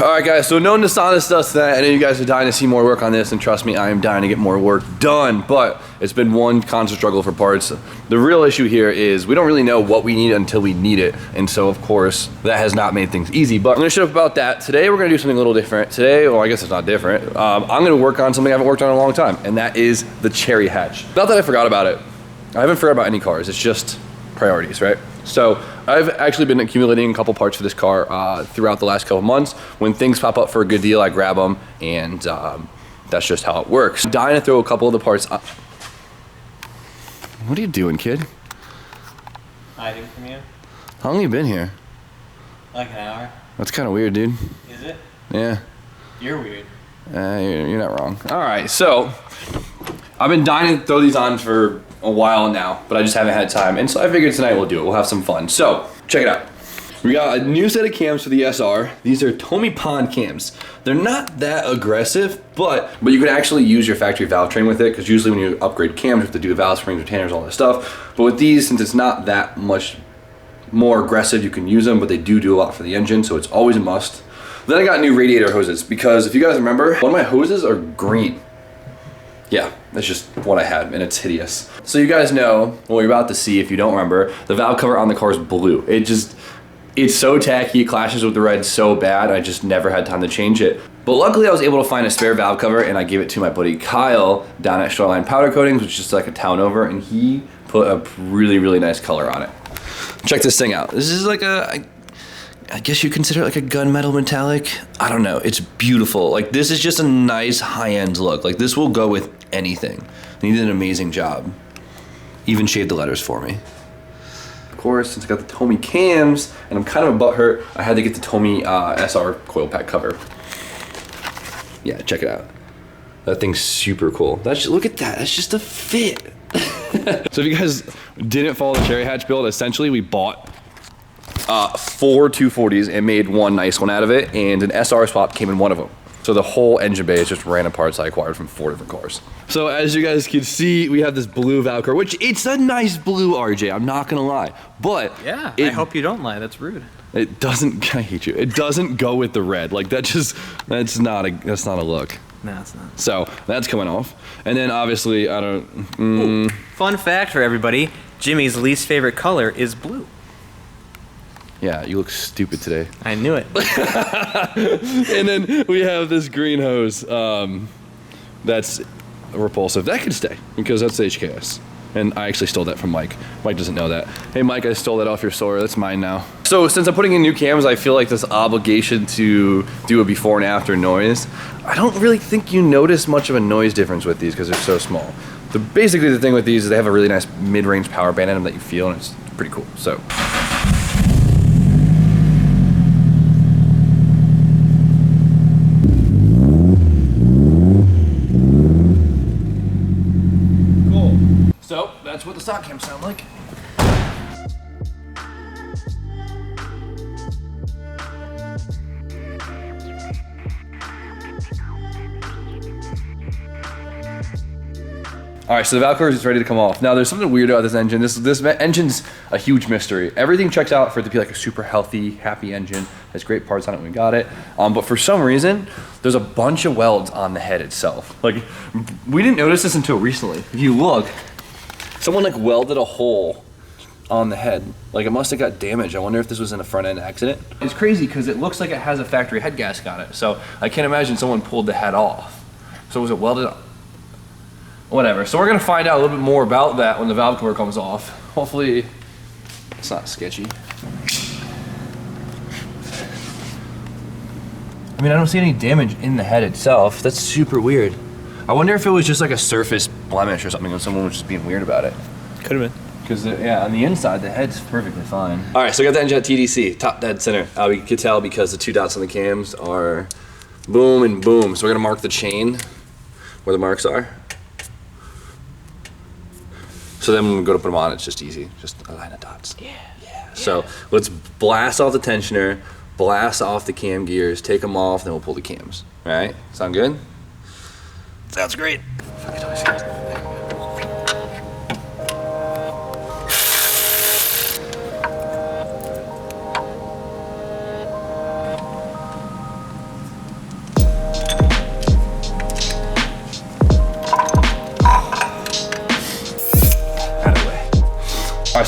Alright guys, so no Nissan stuff that. I know you guys are dying to see more work on this, and trust me, I am dying to get more work done, but it's been one constant struggle for parts. The real issue here is we don't really know what we need until we need it, and so of course, that has not made things easy, but I'm gonna shut up about that. Today we're gonna do something a little different. Today, well I guess it's not different, I'm gonna work on something I haven't worked on in a long time, and that is the cherry hatch. Not that I forgot about it. I haven't forgot about any cars, it's just priorities, right? So I've actually been accumulating a couple parts for this car throughout the last couple months. When things pop up for a good deal, I grab them, and that's just how it works. I'm dying to throw a couple of the parts up. What are you doing, kid? Hiding from you. How long have you been here? Like an hour. That's kind of weird, dude. Is it? Yeah. You're weird. You're not wrong. All right, so I've been dying to throw these on for a while now, but I just haven't had time, and so I figured tonight we'll do it. We'll have some fun. So check it out. We got a new set of cams for the SR. These are Tommy Pond cams. They're not that aggressive, but you can actually use your factory valve train with it, because usually when you upgrade cams, you have to do valve springs, retainers, all that stuff. But with these, since it's not that much more aggressive, you can use them, but they do a lot for the engine, so it's always a must. Then I got new radiator hoses, because if you guys remember, one of my hoses are green. Yeah, that's just what I had, and it's hideous. So you guys know, well, you're about to see if you don't remember, the valve cover on the car is blue. It's so tacky, it clashes with the red so bad, I just never had time to change it. But luckily I was able to find a spare valve cover, and I gave it to my buddy Kyle down at Shoreline Powder Coatings, which is just like a town over, and he put a really, really nice color on it. Check this thing out. This is like I guess you consider it like a gunmetal metallic. I don't know, it's beautiful. Like, this is just a nice high-end look. Like, this will go with anything. He did an amazing job. Even shaved the letters for me. Of course, since I got the Tommy cams, and I'm kind of a butthurt, I had to get the Tommy SR coil pack cover. Yeah, check it out. That thing's super cool. Look at that, that's just a fit. So if you guys didn't follow the cherry hatch build, essentially we bought 4 240s and made one nice one out of it, and an SR swap came in one of them. So the whole engine bay is just random parts I acquired from 4 different cars. So as you guys can see, we have this blue valve cover, which it's a nice blue, RJ, I'm not gonna lie. But yeah, I hope you don't lie, that's rude. It doesn't, I hate you. It doesn't go with the red. Like, that's not a look. No, it's not. So that's coming off. And then obviously, Fun fact for everybody, Jimmy's least favorite color is blue. Yeah, you look stupid today. I knew it. And then we have this green hose that's repulsive. That can stay, because that's HKS. And I actually stole that from Mike. Mike doesn't know that. Hey Mike, I stole that off your store. That's mine now. So since I'm putting in new cams, I feel like this obligation to do a before and after noise. I don't really think you notice much of a noise difference with these because they're so small. Basically the thing with these is they have a really nice mid-range power band in them that you feel, and it's pretty cool. So. So, that's what the stock cams sound like. All right, so the valve cover is ready to come off. Now, there's something weird about this engine. This engine's a huge mystery. Everything checks out for it to be like a super healthy, happy engine. Has great parts on it when we got it. But for some reason, there's a bunch of welds on the head itself. Like, we didn't notice this until recently. If you look, someone like welded a hole on the head. Like, it must have got damaged. I wonder if this was in a front end accident. It's crazy because it looks like it has a factory head gasket on it. So I can't imagine someone pulled the head off. So was it welded up? Whatever. So we're gonna find out a little bit more about that when the valve cover comes off. Hopefully it's not sketchy. I mean, I don't see any damage in the head itself. That's super weird. I wonder if it was just like a surface blemish or something, and someone was just being weird about it. Could have been. Because, yeah, on the inside, the head's perfectly fine. All right, so we got the engine at TDC, top dead center. We could tell because the 2 dots on the cams are boom and boom. So we're gonna mark the chain where the marks are. So then when we go to put them on, it's just easy. Just a line of dots. Yeah. So let's blast off the tensioner, blast off the cam gears, take them off, then we'll pull the cams. All right, sound good? Sounds great.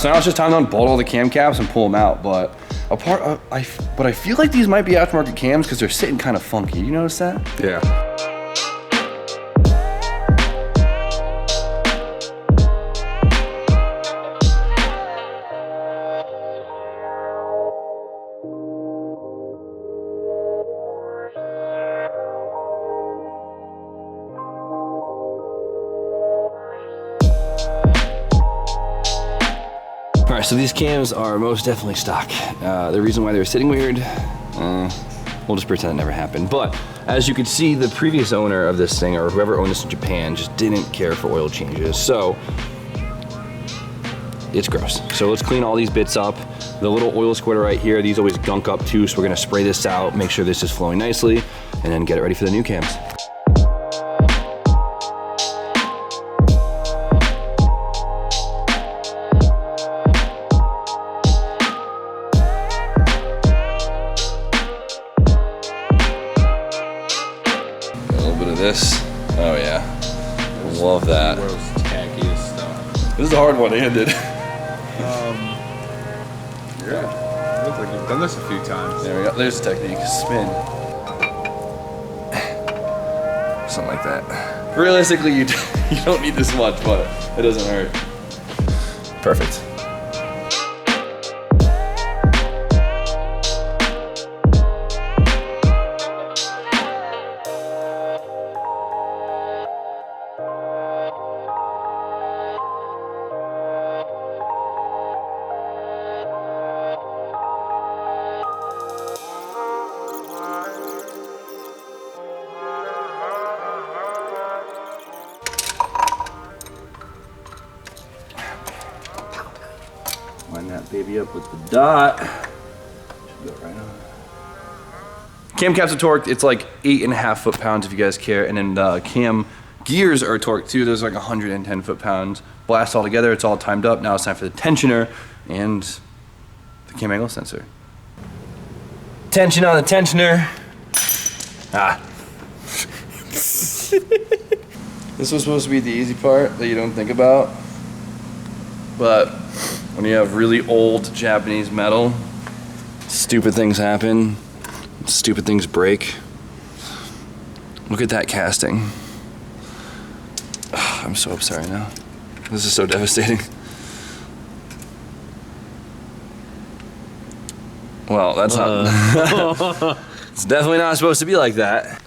so now it's just time to unbolt all the cam caps and pull them out. But I feel like these might be aftermarket cams because they're sitting kind of funky. You notice that? Yeah. All right, so these cams are most definitely stock. The reason why they were sitting weird, we'll just pretend it never happened. But as you can see, the previous owner of this thing, or whoever owned this in Japan, just didn't care for oil changes. So it's gross. So let's clean all these bits up. The little oil squirter right here, these always gunk up too, so we're gonna spray this out, make sure this is flowing nicely, and then get it ready for the new cams. This, oh yeah, love that. World's tackiest stuff. This is a hard one-handed. Yeah, looks like you've done this a few times. There we go. There's the technique. Spin. Something like that. Realistically, you don't need this much, but it doesn't hurt. Perfect. Line that baby up with the dot. Should go right on. Cam caps are torqued. It's like 8.5 foot-pounds if you guys care. And then the cam gears are torqued too. Those are like 110 foot-pounds. Blast all together. It's all timed up. Now it's time for the tensioner and the cam angle sensor. Tension on the tensioner. Ah. This was supposed to be the easy part that you don't think about. But when you have really old Japanese metal, stupid things happen, stupid things break. Look at that casting. I'm so upset right now. This is so devastating. Well, that's not, it's definitely not supposed to be like that.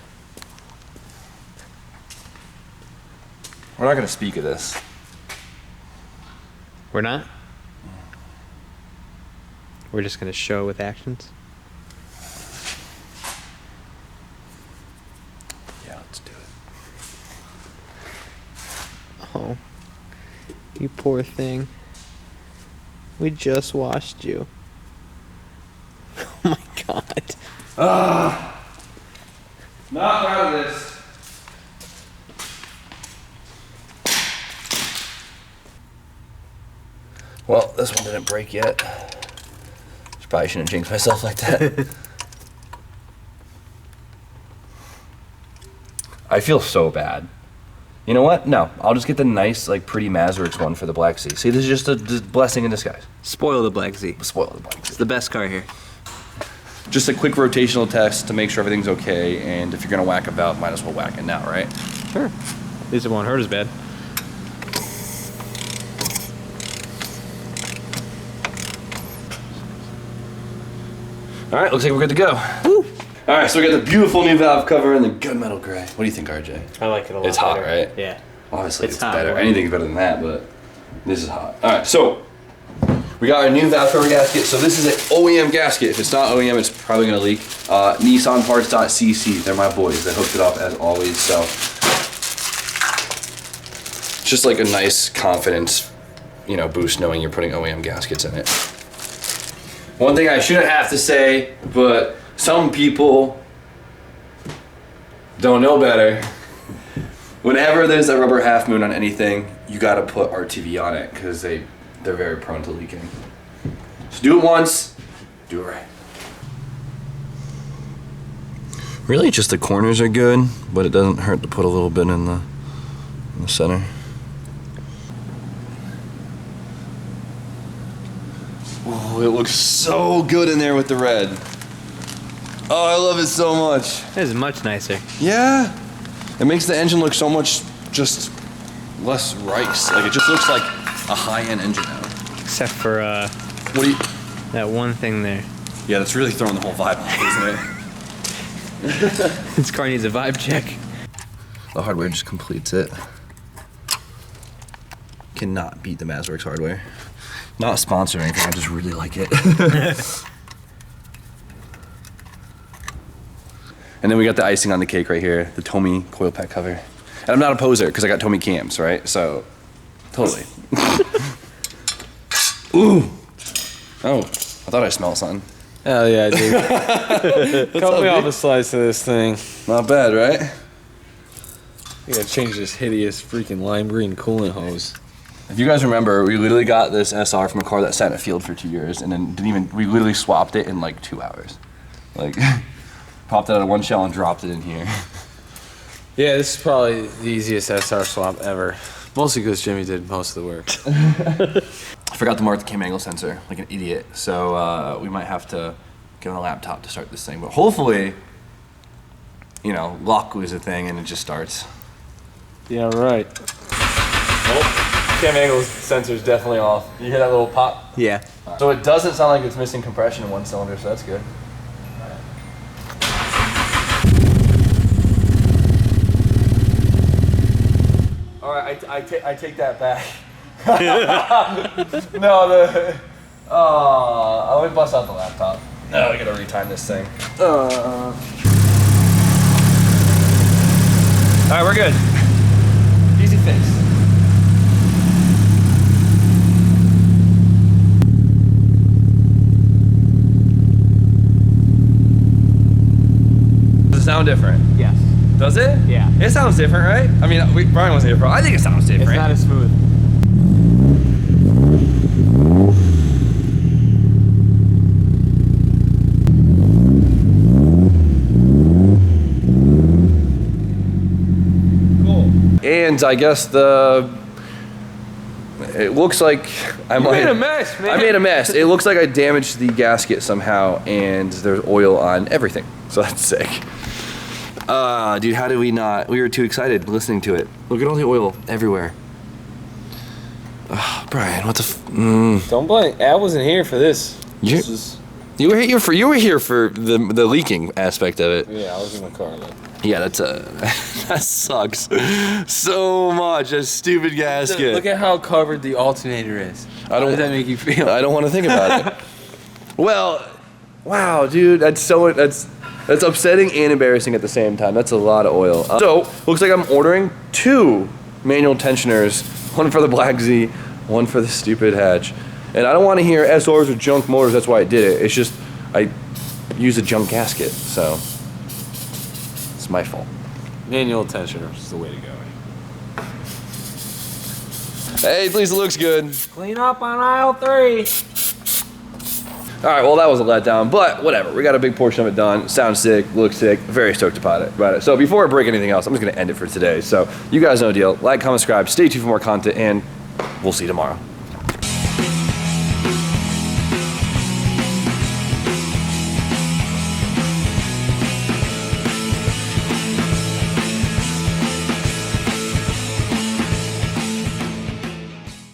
We're not gonna speak of this. We're not? We're just gonna show with actions? Yeah, let's do it. Oh. You poor thing. We just washed you. Oh my god. Not proud of this. Well, this one didn't break yet. Probably shouldn't jinx myself like that. I feel so bad. You know what? No, I'll just get the nice, like, pretty Mavericks one for the Black Sea. See, this is just a blessing in disguise. Spoil the Black Z. Spoil the Black Sea. It's the best car here. Just a quick rotational test to make sure everything's okay, and if you're gonna whack a valve, might as well whack it now, right? Sure. At least it won't hurt as bad. All right, looks like we're good to go. Woo. All right, so we got the beautiful new valve cover in the gunmetal gray. What do you think, RJ? I like it a lot. It's hot, better. right? Yeah. Obviously, it's hot, better. right? Anything's better than that, but this is hot. All right, so we got our new valve cover gasket. So this is an OEM gasket. If it's not OEM, it's probably gonna leak. NissanParts.cc. They're my boys. They hooked it up as always. So it's just like a nice confidence, boost knowing you're putting OEM gaskets in it. One thing I shouldn't have to say, but some people don't know better. Whenever there's a rubber half moon on anything, you gotta put RTV on it because they're very prone to leaking. So do it once, do it right. Really, just the corners are good, but it doesn't hurt to put a little bit in the center. Oh, it looks so good in there with the red. Oh, I love it so much. This is much nicer. Yeah. It makes the engine look so much just less rice. Like it just looks like a high-end engine now. Except for What do you? that one thing there. Yeah, that's really throwing the whole vibe off, isn't it? This car needs a vibe check. The hardware just completes it. Cannot beat the Mazworks hardware. Not a sponsor or anything, I just really like it. And then we got the icing on the cake right here, the Tomy coil pack cover. And I'm not a poser because I got Tomy cams, right? So, totally. Ooh. Oh, I thought I smelled something. Hell yeah, dude. Cut me off a slice of this thing. Not bad, right? You gotta change this hideous freaking lime green coolant hose. If you guys remember, we literally got this SR from a car that sat in a field for 2 years, and then we literally swapped it in like 2 hours. Like, popped it out of one shell and dropped it in here. Yeah, this is probably the easiest SR swap ever. Mostly because Jimmy did most of the work. I forgot to mark the cam angle sensor like an idiot, so we might have to get on a laptop to start this thing. But hopefully, you know, luck was a thing and it just starts. Yeah, right. Oh, cam angle sensor's definitely off. You hear that little pop? Yeah. So it doesn't sound like it's missing compression in one cylinder, so that's good. All right, I take that back. No, let me bust out the laptop. No, I gotta retime this thing. All right, we're good. Easy fix. Does it sound different? Yes. Does it? Yeah. It sounds different, right? I mean, Brian wasn't here for. I think it sounds different. It's not as smooth. And I guess it looks like I made a mess, man. I made a mess. It looks like I damaged the gasket somehow, and there's oil on everything. So that's sick. Dude, how did we not? We were too excited listening to it. Look at all the oil everywhere. Brian, what the? Don't blame. I wasn't here for this. You were here for the leaking aspect of it. Yeah, I was in the car. Yeah, that's that sucks so much. That stupid gasket. Look at how covered the alternator is. How does that make you feel? I don't want to think about it. Well, wow, dude, that's upsetting and embarrassing at the same time. That's a lot of oil. So looks like I'm ordering 2 manual tensioners, one for the Black Z, one for the stupid Hatch. And I don't want to hear SRs or junk motors. That's why I did it. It's just I used a junk gasket, so. It's my fault. Manual tensioner is the way to go. Hey, at least it looks good. Clean up on aisle 3. All right, well, that was a letdown, but whatever. We got a big portion of it done. Sounds sick, looks sick. Very stoked about it. So before I break anything else, I'm just going to end it for today. So you guys know the deal. Like, comment, subscribe. Stay tuned for more content, and we'll see you tomorrow.